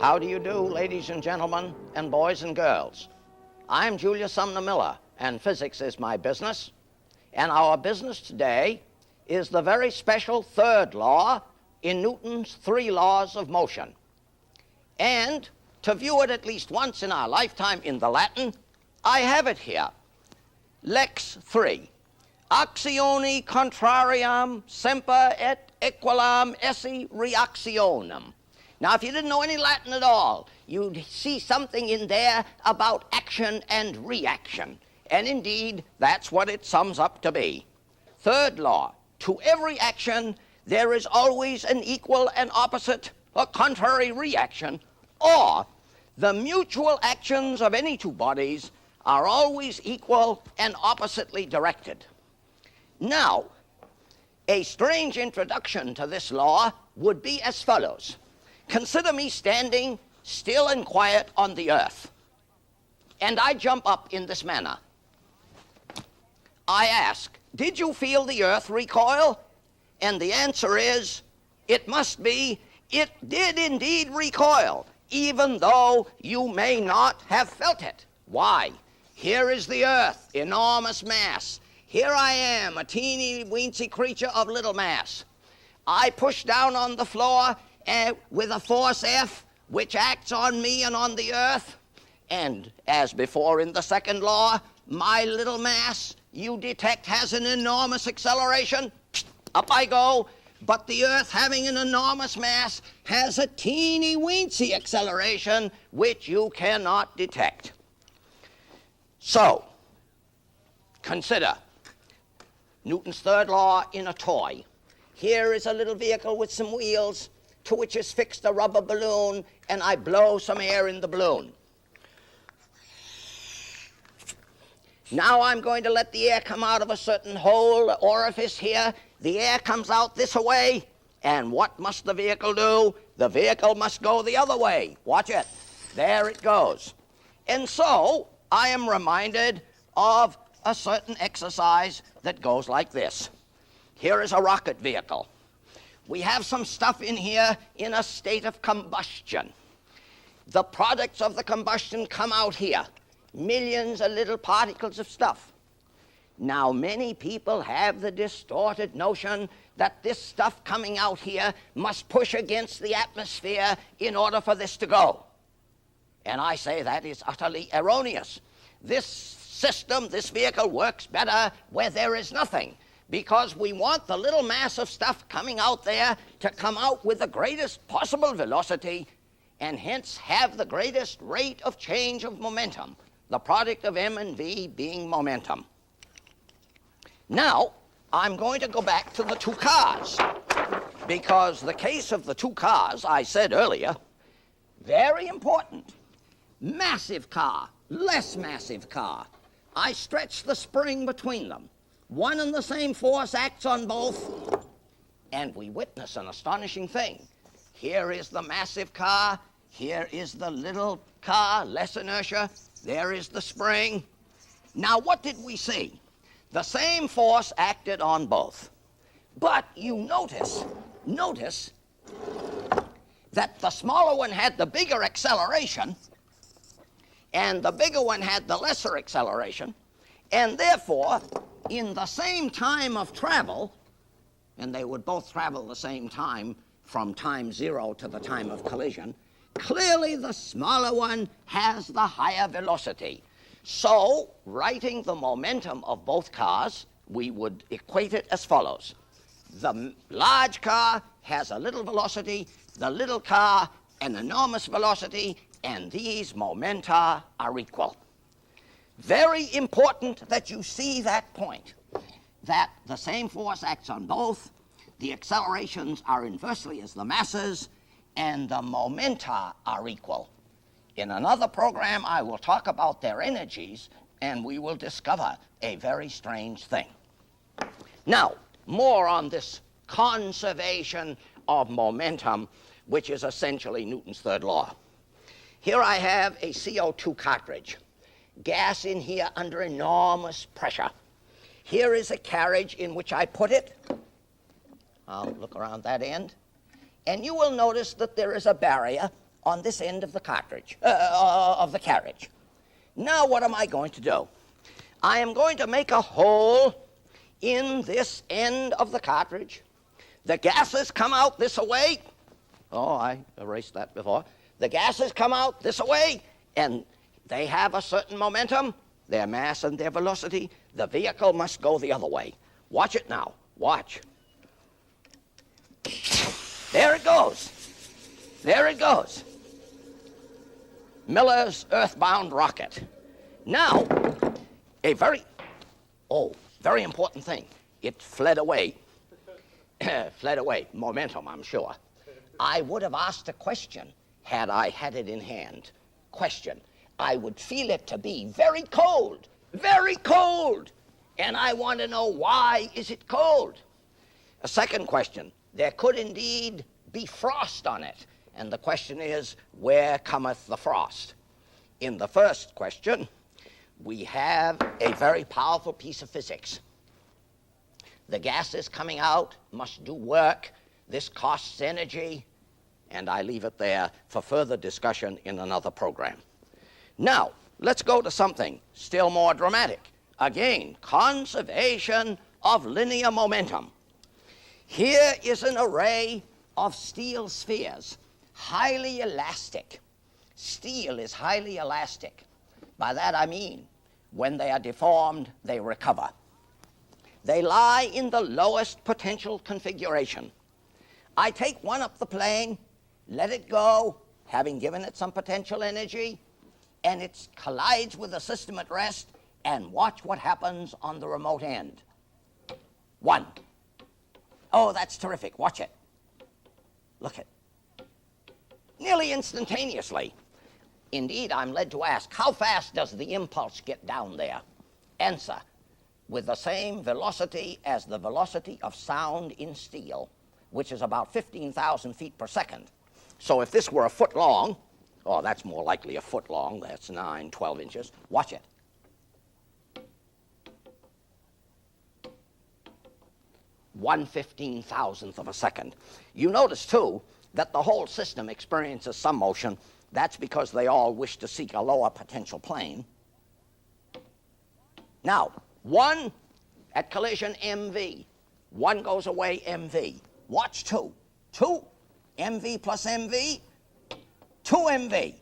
How do you do, ladies and gentlemen, and boys and girls? I'm Julius Sumner Miller, and physics is my business. And our business today is the very special third law in Newton's three laws of motion. And to view it at least once in our lifetime in the Latin, I have it here. Lex 3. Actione contrariam semper et equalam esse reactionem. Now, if you didn't know any Latin at all, you'd see something in there about action and reaction. And indeed, that's what it sums up to be. Third law, to every action, there is always an equal and opposite or contrary reaction, or the mutual actions of any two bodies are always equal and oppositely directed. Now, a strange introduction to this law would be as follows. Consider me standing still and quiet on the earth, and I jump up in this manner. I ask, did you feel the earth recoil? And the answer is, it must be, it did indeed recoil, even though you may not have felt it. Why? Here is the earth, enormous mass. Here I am, a teeny-weensy creature of little mass. I push down on the floor with a force F, which acts on me and on the earth. And as before in the second law, my little mass, you detect, has an enormous acceleration. Up I go. But the earth, having an enormous mass, has a teeny-weensy acceleration, which you cannot detect. So, consider Newton's third law in a toy. Here is a little vehicle with some wheels to which is fixed a rubber balloon, and I blow some air in the balloon. Now I'm going to let the air come out of a certain hole, orifice here. The air comes out this way, and what must the vehicle do? The vehicle must go the other way. Watch it. There it goes. And so I am reminded of a certain exercise that goes like this. Here is a rocket vehicle. We have some stuff in here in a state of combustion. The products of the combustion come out here, millions of little particles of stuff. Now, many people have the distorted notion that this stuff coming out here must push against the atmosphere in order for this to go. And I say that is utterly erroneous. This system, this vehicle, works better where there is nothing, because we want the little mass of stuff coming out there to come out with the greatest possible velocity and hence have the greatest rate of change of momentum, the product of m and v being momentum. Now, I'm going to go back to the two cars, because the case of the two cars, I said earlier, very important. Massive car, less massive car. I stretch the spring between them. One and the same force acts on both, and we witness an astonishing thing. Here is the massive car, here is the little car, less inertia, there is the spring. Now, what did we see? The same force acted on both. But you notice that the smaller one had the bigger acceleration, and the bigger one had the lesser acceleration, and therefore, in the same time of travel, and they would both travel the same time from time zero to the time of collision, clearly the smaller one has the higher velocity. So, writing the momentum of both cars, we would equate it as follows. The large car has a little velocity, the little car an enormous velocity, and these momenta are equal. Very important that you see that point, that the same force acts on both, the accelerations are inversely as the masses, and the momenta are equal. In another program, I will talk about their energies, and we will discover a very strange thing. Now, more on this conservation of momentum, which is essentially Newton's third law. Here I have a CO2 cartridge. Gas in here under enormous pressure. Here is a carriage in which I put it. I'll look around that end. And you will notice that there is a barrier on this end of the cartridge, of the carriage. Now what am I going to do? I am going to make a hole in this end of the cartridge. The gases come out this way. Oh, I erased that before. The gases come out this way, and they have a certain momentum, their mass and their velocity. The vehicle must go the other way. Watch it now. Watch. There it goes. There it goes. Miller's earthbound rocket. Now, a very important thing. It fled away. Fled away. Momentum, I'm sure. I would have asked a question had I had it in hand. Question. I would feel it to be very cold. Very cold. And I want to know, why is it cold? A second question. There could indeed be frost on it. And the question is, where cometh the frost? In the first question, we have a very powerful piece of physics. The gases coming out must do work. This costs energy, and I leave it there for further discussion in another program. Now, let's go to something still more dramatic. Again, conservation of linear momentum. Here is an array of steel spheres, highly elastic. Steel is highly elastic. By that I mean, when they are deformed, they recover. They lie in the lowest potential configuration. I take one up the plane, let it go, having given it some potential energy, and it collides with the system at rest, and watch what happens on the remote end. One. Oh, that's terrific. Watch it. Look it. Nearly instantaneously. Indeed, I'm led to ask, how fast does the impulse get down there? Answer, with the same velocity as the velocity of sound in steel, which is about 15,000 feet per second. So if this were a foot long, oh, that's more likely a foot long, that's 9, 12 inches. Watch it. One 15,000th of a second. You notice, too, that the whole system experiences some motion. That's because they all wish to seek a lower potential plane. Now, one at collision MV. One goes away MV. Watch two. 2 MV plus MV, 2 MV.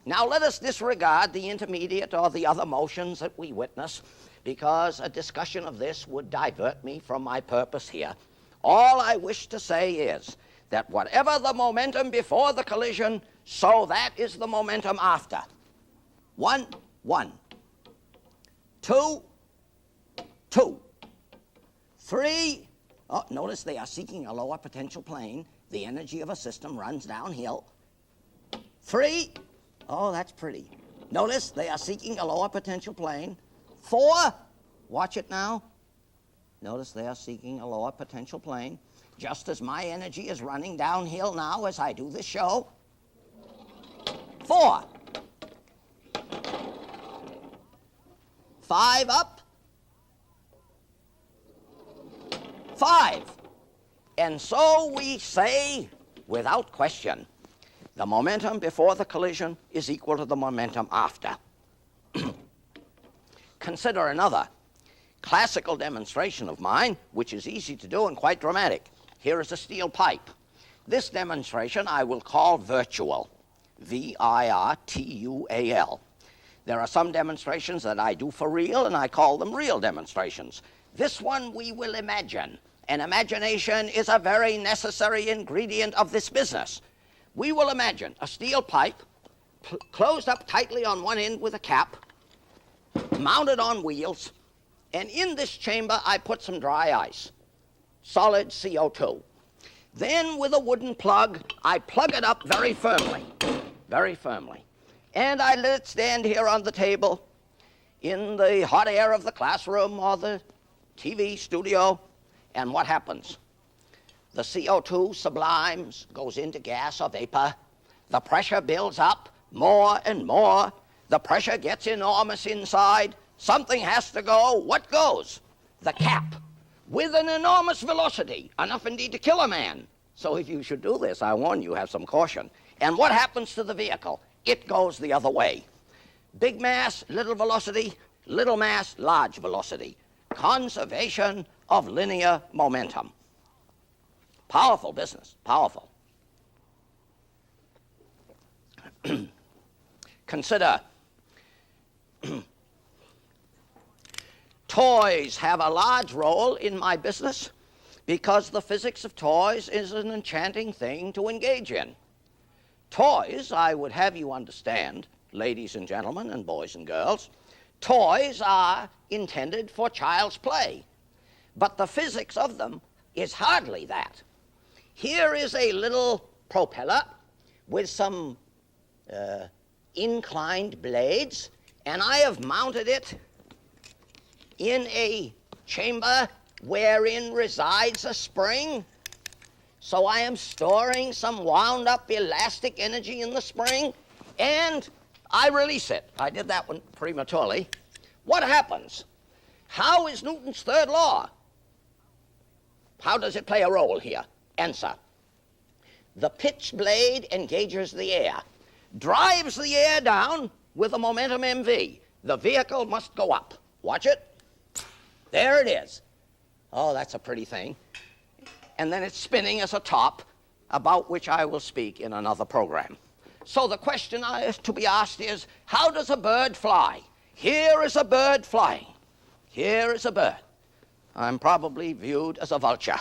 Now let us disregard the intermediate or the other motions that we witness, because a discussion of this would divert me from my purpose here. All I wish to say is that whatever the momentum before the collision, so that is the momentum after. 1, 1. 2, 2. 3, oh, notice they are seeking a lower potential plane. The energy of a system runs downhill. 3, oh, that's pretty. Notice they are seeking a lower potential plane. 4, watch it now. Notice they are seeking a lower potential plane, just as my energy is running downhill now as I do this show. 4. 5 up. 5. And so we say, without question, the momentum before the collision is equal to the momentum after. Consider another classical demonstration of mine, which is easy to do and quite dramatic. Here is a steel pipe. This demonstration I will call virtual, V-I-R-T-U-A-L. There are some demonstrations that I do for real, and I call them real demonstrations. This one we will imagine, and imagination is a very necessary ingredient of this business. We will imagine a steel pipe closed up tightly on one end with a cap, mounted on wheels, and in this chamber I put some dry ice, solid CO2. Then with a wooden plug, I plug it up very firmly, and I let it stand here on the table in the hot air of the classroom or the TV studio, and what happens? The CO2 sublimes, goes into gas or vapor. The pressure builds up more and more. The pressure gets enormous inside. Something has to go. What goes? The cap, with an enormous velocity, enough indeed to kill a man. So if you should do this, I warn you, have some caution. And what happens to the vehicle? It goes the other way. Big mass, little velocity, little mass, large velocity. Conservation of linear momentum. Powerful business, powerful. Consider toys have a large role in my business because the physics of toys is an enchanting thing to engage in. Toys, I would have you understand, ladies and gentlemen and boys and girls, toys are intended for child's play, but the physics of them is hardly that. Here is a little propeller with some inclined blades, and I have mounted it in a chamber wherein resides a spring. So I am storing some wound up elastic energy in the spring, and I release it. I did that one prematurely. What happens? How is Newton's third law? How does it play a role here? Answer. The pitch blade engages the air, drives the air down with a momentum mv. The vehicle must go up. Watch it. There it is. Oh, that's a pretty thing. And then it's spinning as a top, about which I will speak in another program. So the question to be asked is, how does a bird fly? Here is a bird flying. Here is a bird. I'm probably viewed as a vulture.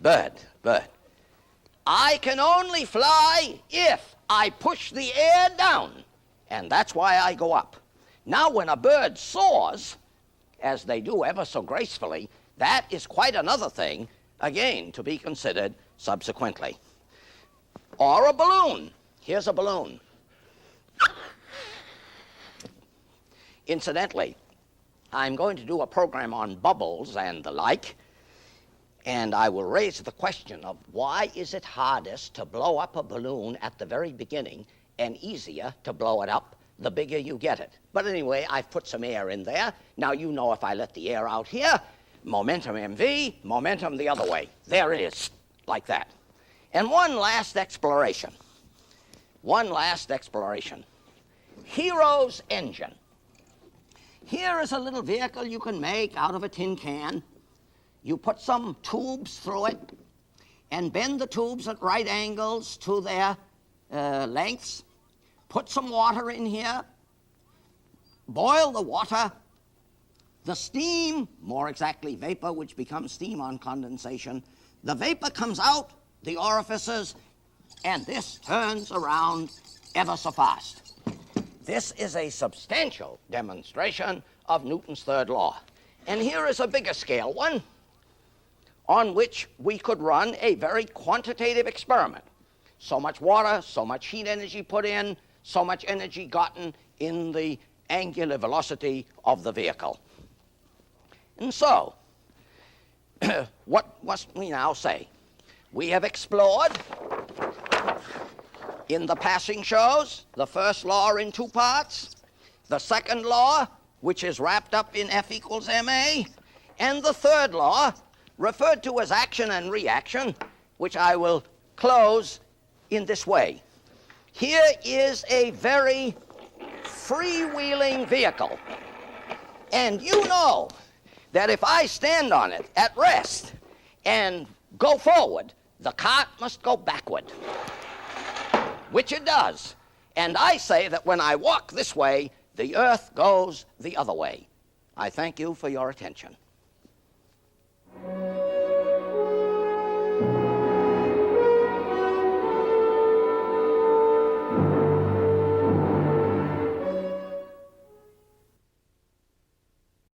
Bird. I can only fly if I push the air down, and that's why I go up. Now, when a bird soars, as they do ever so gracefully, that is quite another thing, again, to be considered subsequently. Or a balloon. Here's a balloon. Incidentally, I'm going to do a program on bubbles and the like, and I will raise the question of why is it hardest to blow up a balloon at the very beginning and easier to blow it up the bigger you get it. But anyway, I've put some air in there. Now you know if I let the air out here, momentum mv, momentum the other way. There it is, like that. And one last exploration. Hero's engine. Here is a little vehicle you can make out of a tin can. You put some tubes through it and bend the tubes at right angles to their lengths. Put some water in here. Boil the water. The steam, more exactly vapor, which becomes steam on condensation, the vapor comes out the orifices, and this turns around ever so fast. This is a substantial demonstration of Newton's third law. And here is a bigger scale one on which we could run a very quantitative experiment. So much water, so much heat energy put in, so much energy gotten in the angular velocity of the vehicle. And so, what must we now say? We have explored in the passing shows the first law in two parts, the second law, which is wrapped up in F equals ma, and the third law, referred to as action and reaction, which I will close in this way. Here is a very freewheeling vehicle, and you know that if I stand on it at rest and go forward, the cart must go backward, which it does. And I say that when I walk this way, the earth goes the other way. I thank you for your attention.